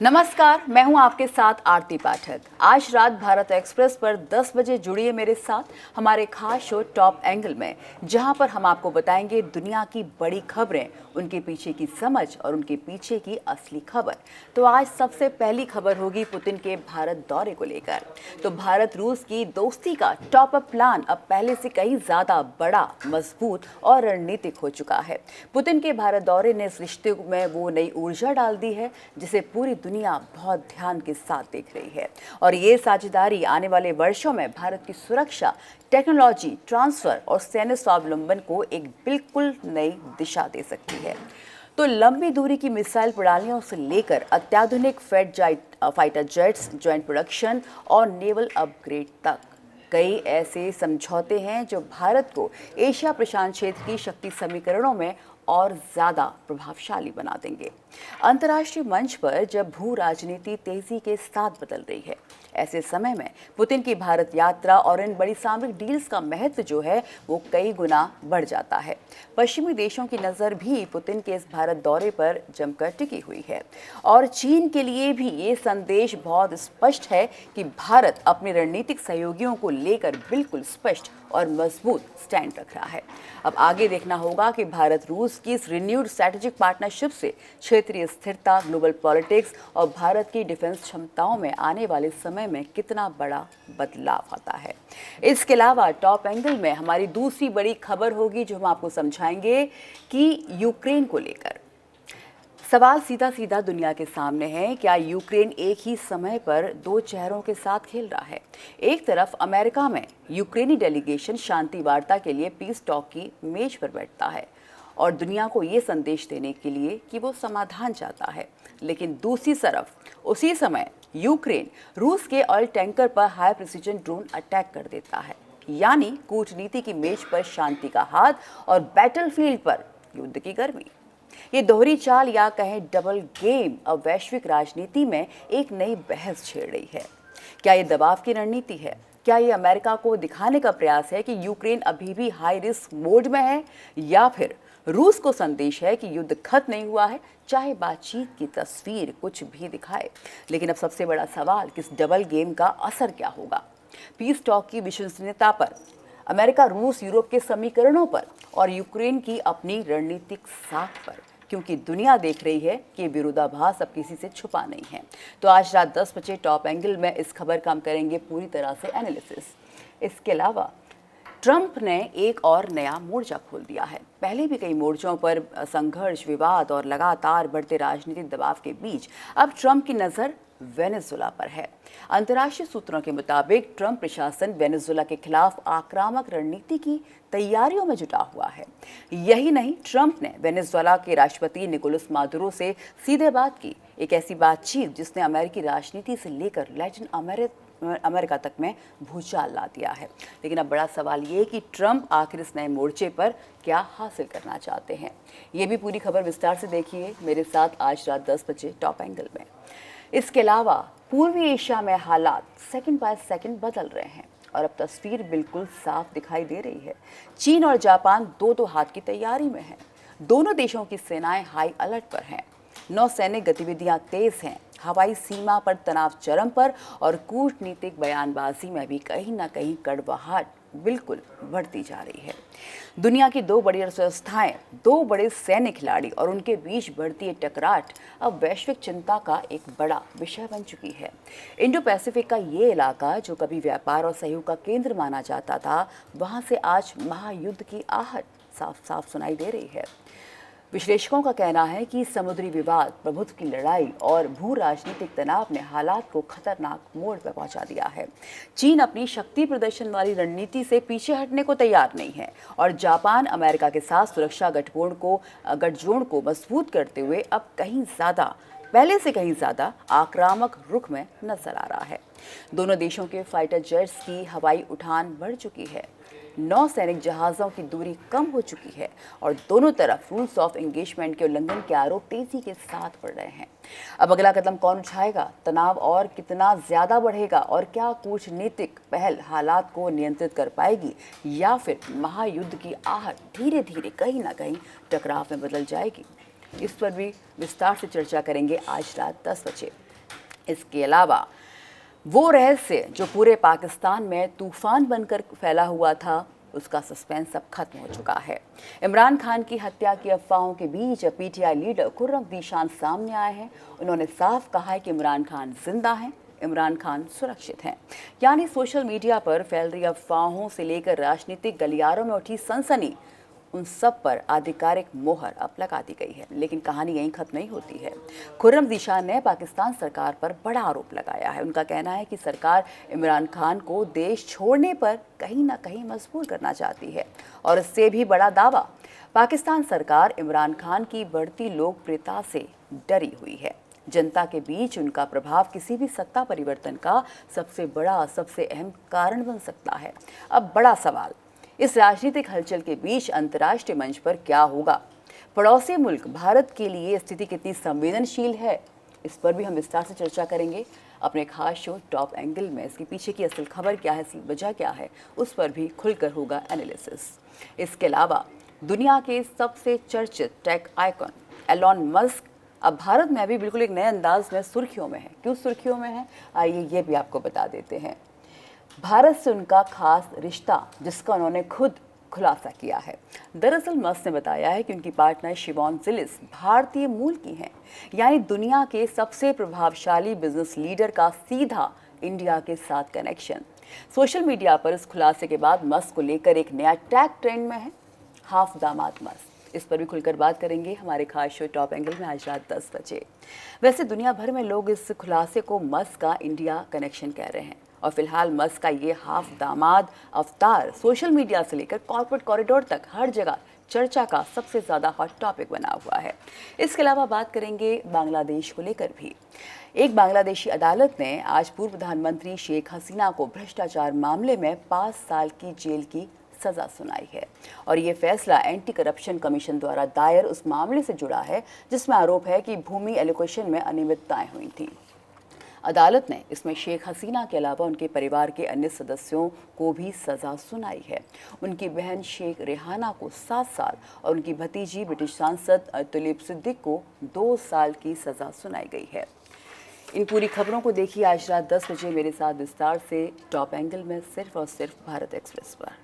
नमस्कार, मैं हूं आपके साथ आरती पाठक। आज रात भारत एक्सप्रेस पर 10 बजे जुड़िए मेरे साथ हमारे खास शो टॉप एंगल में, जहां पर हम आपको बताएंगे दुनिया की बड़ी खबरें, उनके पीछे की समझ और उनके पीछे की असली खबर। तो आज सबसे पहली खबर होगी पुतिन के भारत दौरे को लेकर। तो भारत रूस की दोस्ती का टॉप अप प्लान अब पहले से कहीं ज्यादा बड़ा, मजबूत और रणनीतिक हो चुका है। पुतिन के भारत दौरे ने इस रिश्ते में वो नई ऊर्जा डाल दी है जिसे पूरी दुनिया बहुत ध्यान के साथ देख रही है। और ये साझेदारी आने वाले वर्षों में भारत की सुरक्षा, टेक्नोलॉजी ट्रांसफर और सैन्य स्वावलंबन को एक बिल्कुल नई दिशा दे सकती है। तो लंबी दूरी की मिसाइल प्रणालियों से लेकर अत्याधुनिक फाइटर जेट्स, ज्वाइंट प्रोडक्शन और नेवल अपग्रेड तक कई ऐसे समझौते हैं जो भारत को एशिया प्रशांत क्षेत्र की शक्ति समीकरणों में और ज्यादा प्रभावशाली बना देंगे। अंतर्राष्ट्रीय मंच पर जब भू राजनीति तेजी के साथ बदल रही है, ऐसे समय में पुतिन की भारत यात्रा और इन बड़ी सामरिक डील्स का महत्व जो है वो कई गुना बढ़ जाता है। पश्चिमी देशों की नजर भी पुतिन के इस भारत दौरे पर जमकर टिकी हुई है और चीन के लिए भी ये संदेश बहुत स्पष्ट है कि भारत अपने रणनीतिक सहयोगियों को लेकर बिल्कुल स्पष्ट और मजबूत स्टैंड रख रहा है। अब आगे देखना होगा कि भारत रूस की इस रिन्यूड स्ट्रैटेजिक पार्टनरशिप से क्षेत्रीय स्थिरता, ग्लोबल पॉलिटिक्स और भारत की डिफेंस क्षमताओं में आने वाले समय में कितना बड़ा बदलाव आता है। इसके अलावा टॉप एंगल में हमारी दूसरी बड़ी खबर होगी जो हम आपको समझाएंगे कि यूक्रेन को लेकर सवाल सीधा सीधा दुनिया के सामने है। क्या यूक्रेन एक ही समय पर दो चेहरों के साथ खेल रहा है? एक तरफ अमेरिका में यूक्रेनी डेलीगेशन शांति वार्ता के लिए पीस टॉक की मेज पर बैठता है और दुनिया को ये संदेश देने के लिए कि वो समाधान चाहता है, लेकिन दूसरी तरफ उसी समय यूक्रेन रूस के ऑयल टैंकर पर हाई प्रिसीजन ड्रोन अटैक कर देता है। यानी कूटनीति की मेज पर शांति का हाथ और बैटलफील्ड पर युद्ध की गर्मी। ये दोहरी चाल या कहें डबल गेम अब वैश्विक राजनीति में एक नई बहस छेड़ रही है। क्या ये दबाव की रणनीति है? क्या ये अमेरिका को दिखाने का प्रयास है कि यूक्रेन अभी भी हाई रिस्क मोड में है, या फिर रूस को संदेश है कि युद्ध खत्म नहीं हुआ है, चाहे बातचीत की तस्वीर कुछ भी दिखाए? लेकिन अब सबसे बड़ा सवाल कि इस डबल गेम का असर क्या होगा? पीस टॉक की विश्वसनीयता पर, अमेरिका रूस यूरोप के समीकरणों पर और यूक्रेन की अपनी रणनीतिक साख पर, क्योंकि दुनिया देख रही है कि विरोधाभास अब किसी से छुपा नहीं है। तो आज रात 10 बजे टॉप एंगल में इस खबर का हम करेंगे पूरी तरह से एनालिसिस। इसके अलावा ट्रंप ने एक और नया मोर्चा खोल दिया है। पहले भी कई मोर्चों पर संघर्ष, विवाद और लगातार बढ़ते राजनीतिक दबाव के बीच अब ट्रंप की नज़र वेनेजुला पर है। अंतर्राष्ट्रीय सूत्रों के मुताबिक ट्रंप प्रशासन वेनेजुला के खिलाफ आक्रामक रणनीति की तैयारियों में जुटा हुआ है। यही नहीं, ट्रंप ने वेनेजुला के राष्ट्रपति निकोलस मादुरो से सीधे बात की, एक ऐसी बातचीत जिसने अमेरिकी राजनीति से लेकर लैटिन अमेरिका तक में भूचाल ला दिया है। लेकिन अब बड़ा सवाल ये कि ट्रंप आखिर इस नए मोर्चे पर क्या हासिल करना चाहते हैं। ये भी पूरी खबर विस्तार से देखिए मेरे साथ आज रात 10 बजे टॉप एंगल में। इसके अलावा पूर्वी एशिया में हालात सेकंड बाय सेकंड बदल रहे हैं और अब तस्वीर बिल्कुल साफ दिखाई दे रही है। चीन और जापान दो हाथ की तैयारी में हैं। दोनों देशों की सेनाएं हाई अलर्ट पर हैं। नौसैनिक गतिविधियां तेज हैं। हवाई सीमा पर तनाव चरम पर और कूटनीतिक बयानबाजी में भी कहीं ना कहीं कड़वाहट बिल्कुल बढ़ती जा रही है। दुनिया की दो बड़ी अर्थव्यवस्थाएं, दो बड़े सैन्य खिलाड़ी और उनके बीच बढ़ती टकराट अब वैश्विक चिंता का एक बड़ा विषय बन चुकी है। इंडो पैसिफिक का ये इलाका जो कभी व्यापार और सहयोग का केंद्र माना जाता था, वहां से आज महायुद्ध की आहट साफ साफ सुनाई दे रही है। विश्लेषकों का कहना है कि समुद्री विवाद, प्रभुत्व की लड़ाई और भू राजनीतिक तनाव ने हालात को खतरनाक मोड़ पर पहुंचा दिया है। चीन अपनी शक्ति प्रदर्शन वाली रणनीति से पीछे हटने को तैयार नहीं है और जापान अमेरिका के साथ सुरक्षा गठजोड़ को मजबूत करते हुए अब पहले से कहीं ज्यादा आक्रामक रुख में नजर आ रहा है। दोनों देशों के फाइटर जेट्स की हवाई उठान बढ़ चुकी है। नौसैनिक जहाज़ों की दूरी कम हो चुकी है और दोनों तरफ रूल्स ऑफ एंगेजमेंट के उल्लंघन के आरोप तेजी के साथ बढ़ रहे हैं। अब अगला कदम कौन उठाएगा? तनाव और कितना ज्यादा बढ़ेगा और क्या कूटनीतिक पहल हालात को नियंत्रित कर पाएगी, या फिर महायुद्ध की आहट धीरे धीरे कहीं ना कहीं टकराव में बदल जाएगी? इस पर भी विस्तार से चर्चा करेंगे आज रात 10 बजे। इसके अलावा वो रहस्य जो पूरे पाकिस्तान में तूफान बनकर फैला हुआ था, उसका सस्पेंस अब खत्म हो चुका है। इमरान खान की हत्या की अफवाहों के बीच अब पीटीआई लीडर खुर्रम ज़ीशान सामने आए हैं। उन्होंने साफ कहा है कि इमरान खान जिंदा हैं, इमरान खान सुरक्षित हैं। यानी सोशल मीडिया पर फैल रही अफवाहों से लेकर राजनीतिक गलियारों में उठी सनसनी, उन सब पर आधिकारिक मोहर अब लगा दी गई है। लेकिन कहानी यहीं खत्म नहीं होती है। खुर्रम ज़ीशान ने पाकिस्तान सरकार पर बड़ा आरोप लगाया है। उनका कहना है कि सरकार इमरान खान को देश छोड़ने पर कहीं ना कहीं मजबूर करना चाहती है। और इससे भी बड़ा दावा, पाकिस्तान सरकार इमरान खान की बढ़ती लोकप्रियता से डरी हुई है। जनता के बीच उनका प्रभाव किसी भी सत्ता परिवर्तन का सबसे बड़ा, सबसे अहम कारण बन सकता है। अब बड़ा सवाल, इस राजनीतिक हलचल के बीच अंतर्राष्ट्रीय मंच पर क्या होगा? पड़ोसी मुल्क भारत के लिए स्थिति कितनी संवेदनशील है, इस पर भी हम विस्तार से चर्चा करेंगे अपने खास शो टॉप एंगल में। इसके पीछे की असल खबर क्या है, इसकी वजह क्या है, उस पर भी खुलकर होगा एनालिसिस। इसके अलावा दुनिया के सबसे चर्चित टेक आइकॉन एलॉन मस्क अब भारत में भी बिल्कुल एक नए अंदाज में सुर्खियों में है। क्यों सुर्खियों में है, आइए ये भी आपको बता देते हैं। भारत से उनका खास रिश्ता, जिसका उन्होंने खुद खुलासा किया है। दरअसल मस्क ने बताया है कि उनकी पार्टनर शिवॉन जिलिस भारतीय मूल की हैं। यानी दुनिया के सबसे प्रभावशाली बिजनेस लीडर का सीधा इंडिया के साथ कनेक्शन। सोशल मीडिया पर इस खुलासे के बाद मस्क को लेकर एक नया टैग ट्रेंड में है, हाफ दामाद मस्क। इस पर भी खुलकर बात करेंगे हमारे खास शो टॉप एंगल में आज रात 10 बजे। वैसे दुनिया भर में लोग इस खुलासे को मस्क का इंडिया कनेक्शन कह रहे हैं। और फिलहाल मस्क का ये हाफ दामाद अवतार सोशल मीडिया से लेकर कॉर्पोरेट कॉरिडोर तक हर जगह चर्चा का सबसे ज़्यादा हॉट टॉपिक बना हुआ है। इसके अलावा बात करेंगे बांग्लादेश को लेकर भी। एक बांग्लादेशी अदालत ने आज पूर्व प्रधानमंत्री शेख हसीना को भ्रष्टाचार मामले में 5 साल की जेल की सजा सुनाई है। और ये फैसला एंटी करप्शन कमीशन द्वारा दायर उस मामले से जुड़ा है जिसमें आरोप है कि भूमि एलोकेशन में अनियमितताएं हुई थी। अदालत ने इसमें शेख हसीना के अलावा उनके परिवार के अन्य सदस्यों को भी सजा सुनाई है। उनकी बहन शेख रेहाना को 7 साल और उनकी भतीजी ब्रिटिश सांसद तुलीब सिद्दीक को 2 साल की सजा सुनाई गई है। इन पूरी खबरों को देखिए आज रात 10 बजे मेरे साथ विस्तार से टॉप एंगल में, सिर्फ और सिर्फ भारत एक्सप्रेस पर।